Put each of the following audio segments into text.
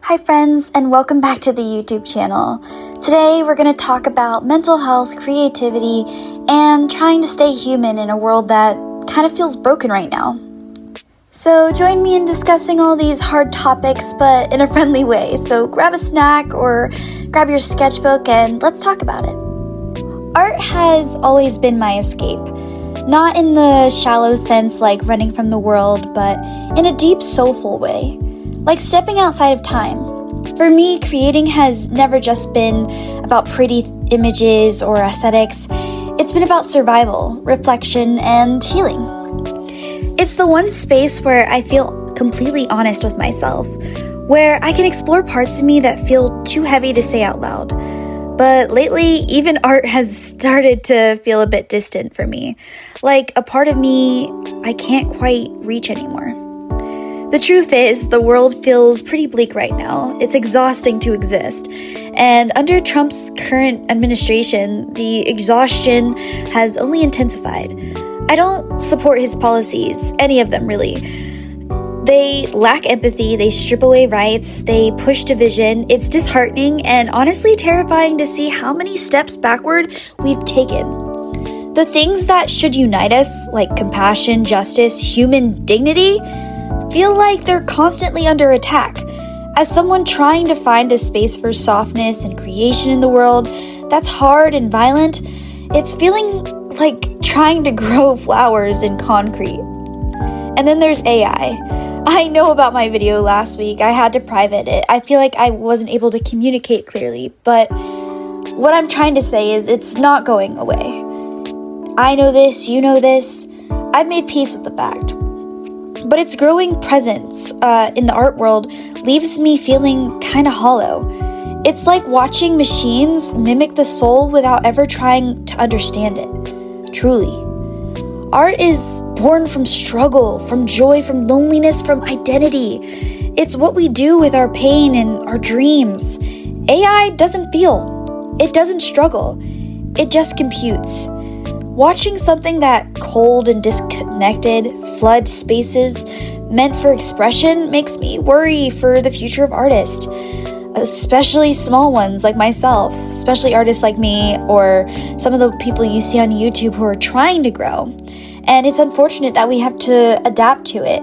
Hi friends, and welcome back to the YouTube channel. Today we're going to talk about mental health, creativity, and trying to stay human in a world that kind of feels broken right now. So join me in discussing all these hard topics, but in a friendly way. So grab a snack or grab your sketchbook and let's talk about it. Art has always been my escape. Not in the shallow sense like running from the world, but in a deep, soulful way. Like stepping outside of time. For me, creating has never just been about pretty images or aesthetics. It's been about survival, reflection, and healing. It's the one space where I feel completely honest with myself, where I can explore parts of me that feel too heavy to say out loud. But lately, even art has started to feel a bit distant for me. Like a part of me I can't quite reach anymore. The truth is, the world feels pretty bleak right now. It's exhausting to exist. And under Trump's current administration, the exhaustion has only intensified. I don't support his policies, any of them really. They lack empathy, they strip away rights, they push division. It's disheartening and honestly terrifying to see how many steps backward we've taken. The things that should unite us, like compassion, justice, human dignity, feel like they're constantly under attack. As someone trying to find a space for softness and creation in the world that's hard and violent, it's feeling like trying to grow flowers in concrete. And then there's AI. I know about my video last week. I had to private it. I feel like I wasn't able to communicate clearly, but what I'm trying to say is it's not going away. I know this, you know this. I've made peace with the fact. But its growing presence in the art world leaves me feeling kind of hollow. It's like watching machines mimic the soul without ever trying to understand it. Truly. Art is born from struggle, from joy, from loneliness, from identity. It's what we do with our pain and our dreams. AI doesn't feel. It doesn't struggle. It just computes. Watching something that cold and disconnected flood spaces meant for expression makes me worry for the future of artists, especially small ones like myself, especially artists like me or some of the people you see on YouTube who are trying to grow. And it's unfortunate that we have to adapt to it.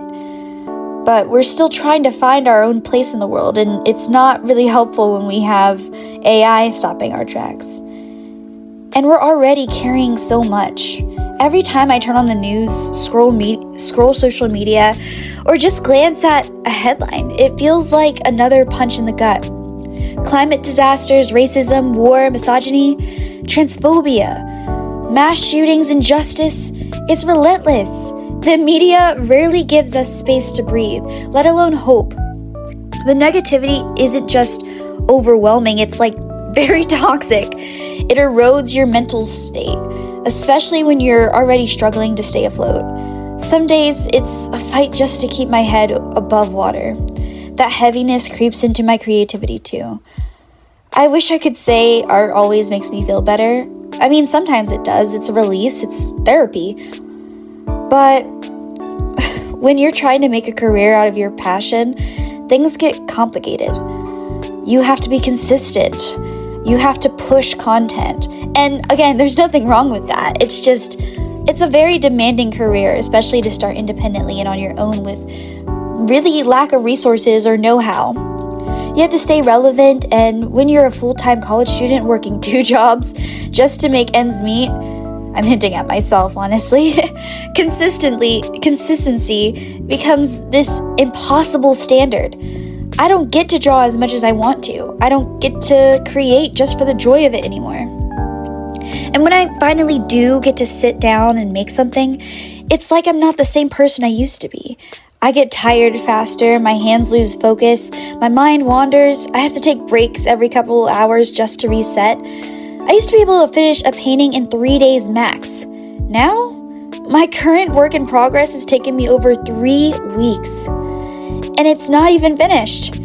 But we're still trying to find our own place in the world, and it's not really helpful when we have AI stopping our tracks. And we're already carrying so much. Every time I turn on the news, scroll social media, or just glance at a headline, it feels like another punch in the gut. Climate disasters, racism, war, misogyny, transphobia, mass shootings, injustice, it's relentless. The media rarely gives us space to breathe, let alone hope. The negativity isn't just overwhelming, it's like very toxic. It erodes your mental state, especially when you're already struggling to stay afloat. Some days, it's a fight just to keep my head above water. That heaviness creeps into my creativity too. I wish I could say art always makes me feel better. I mean, sometimes it does. It's a release. It's therapy. But when you're trying to make a career out of your passion, things get complicated. You have to be consistent. You have to push content. And again, there's nothing wrong with that. It's a very demanding career, especially to start independently and on your own with really lack of resources or know-how. You have to stay relevant, and when you're a full-time college student working 2 jobs just to make ends meet, I'm hinting at myself, honestly, consistency becomes this impossible standard. I don't get to draw as much as I want to. I don't get to create just for the joy of it anymore. And when I finally do get to sit down and make something, it's like I'm not the same person I used to be. I get tired faster, my hands lose focus, my mind wanders, I have to take breaks every couple hours just to reset. I used to be able to finish a painting in 3 days max. Now, my current work in progress has taken me over 3 weeks. And it's not even finished.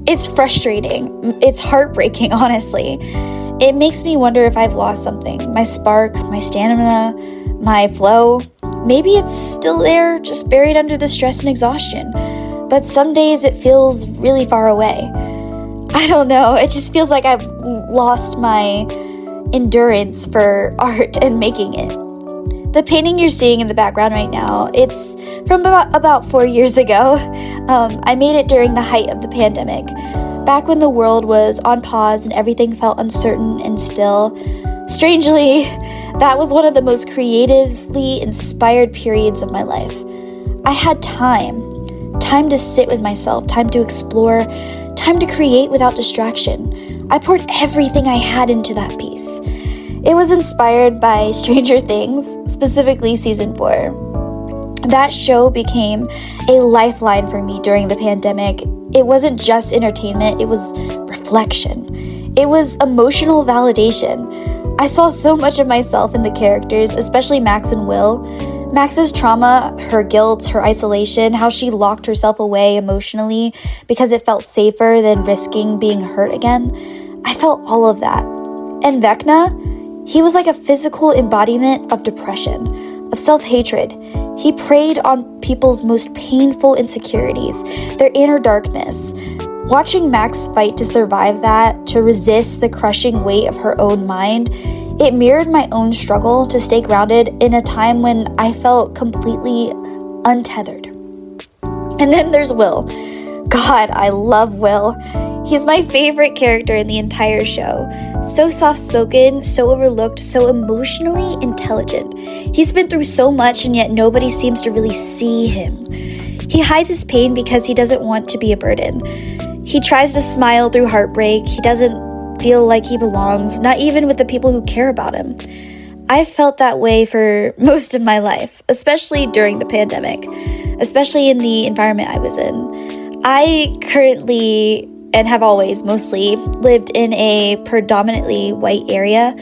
It's frustrating. It's heartbreaking, honestly. It makes me wonder if I've lost something. My spark, my stamina, my flow. Maybe it's still there, just buried under the stress and exhaustion. But some days it feels really far away. I don't know, it just feels like I've lost my endurance for art and making it. The painting you're seeing in the background right now, it's from about 4 years ago. I made it during the height of the pandemic, back when the world was on pause and everything felt uncertain and still. Strangely, that was one of the most creatively inspired periods of my life. I had time to sit with myself, time to explore, time to create without distraction. I poured everything I had into that piece. It was inspired by Stranger Things, specifically season 4. That show became a lifeline for me during the pandemic. It wasn't just entertainment, it was reflection. It was emotional validation. I saw so much of myself in the characters, especially Max and Will. Max's trauma, her guilt, her isolation, how she locked herself away emotionally because it felt safer than risking being hurt again. I felt all of that. And Vecna, he was like a physical embodiment of depression, of self-hatred. He preyed on people's most painful insecurities, their inner darkness. Watching Max fight to survive that, to resist the crushing weight of her own mind, it mirrored my own struggle to stay grounded in a time when I felt completely untethered. And then there's Will. God, I love Will. He's my favorite character in the entire show. So soft-spoken, so overlooked, so emotionally intelligent. He's been through so much and yet nobody seems to really see him. He hides his pain because he doesn't want to be a burden. He tries to smile through heartbreak. He doesn't feel like he belongs, not even with the people who care about him. I felt that way for most of my life, especially during the pandemic, especially in the environment I was in. I currently, and have always mostly, lived in a predominantly white area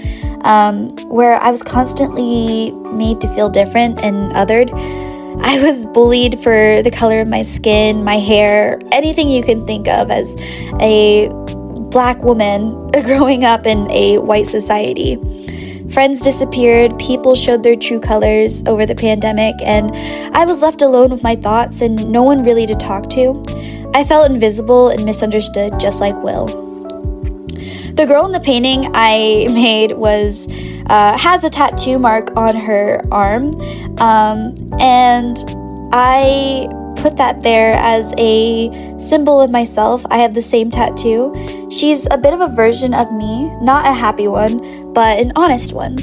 where I was constantly made to feel different and othered. I was bullied for the color of my skin, my hair, anything you can think of as a Black woman growing up in a white society. Friends disappeared, people showed their true colors over the pandemic, and I was left alone with my thoughts and no one really to talk to. I felt invisible and misunderstood, just like Will. The girl in the painting I made has a tattoo mark on her arm, and I put that there as a symbol of myself. I have the same tattoo. She's a bit of a version of me, not a happy one, but an honest one.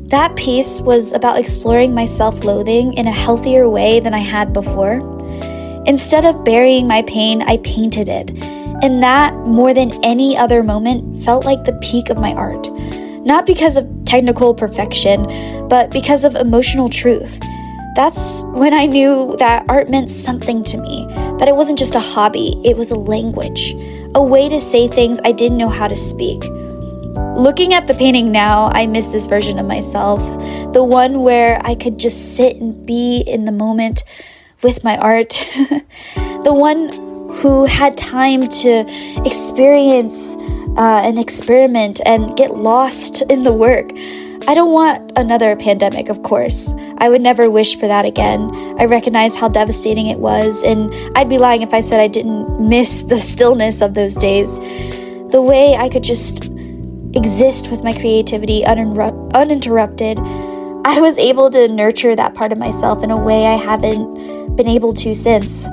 That piece was about exploring my self-loathing in a healthier way than I had before. Instead of burying my pain, I painted it. And that, more than any other moment, felt like the peak of my art. Not because of technical perfection, but because of emotional truth. That's when I knew that art meant something to me, that it wasn't just a hobby, it was a language, a way to say things I didn't know how to speak. Looking at the painting now, I miss this version of myself, the one where I could just sit and be in the moment with my art, the one who had time to experience and experiment and get lost in the work. I don't want another pandemic, of course. I would never wish for that again. I recognize how devastating it was, and I'd be lying if I said I didn't miss the stillness of those days. The way I could just exist with my creativity uninterrupted. I was able to nurture that part of myself in a way I haven't been able to since.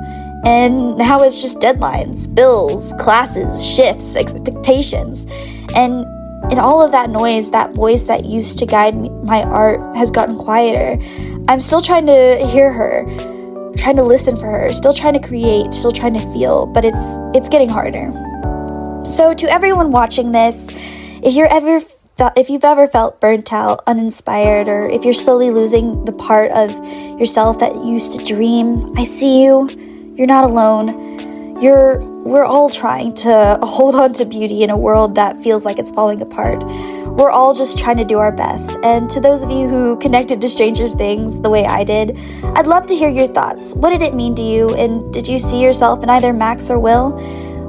And now it's just deadlines, bills, classes, shifts, expectations. And in all of that noise, that voice that used to guide my art has gotten quieter. I'm still trying to hear her, trying to listen for her, still trying to create, still trying to feel, but it's getting harder. So to everyone watching this, if you've ever felt burnt out, uninspired, or if you're slowly losing the part of yourself that you used to dream, I see you. You're not alone. We're all trying to hold on to beauty in a world that feels like it's falling apart. We're all just trying to do our best. And to those of you who connected to Stranger Things the way I did, I'd love to hear your thoughts. What did it mean to you? And did you see yourself in either Max or Will?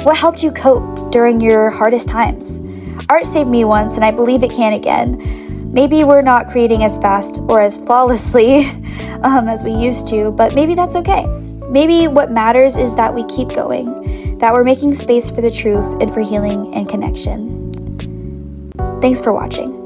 What helped you cope during your hardest times? Art saved me once, and I believe it can again. Maybe we're not creating as fast or as flawlessly as we used to, but maybe that's okay. Maybe what matters is that we keep going, that we're making space for the truth and for healing and connection. Thanks for watching.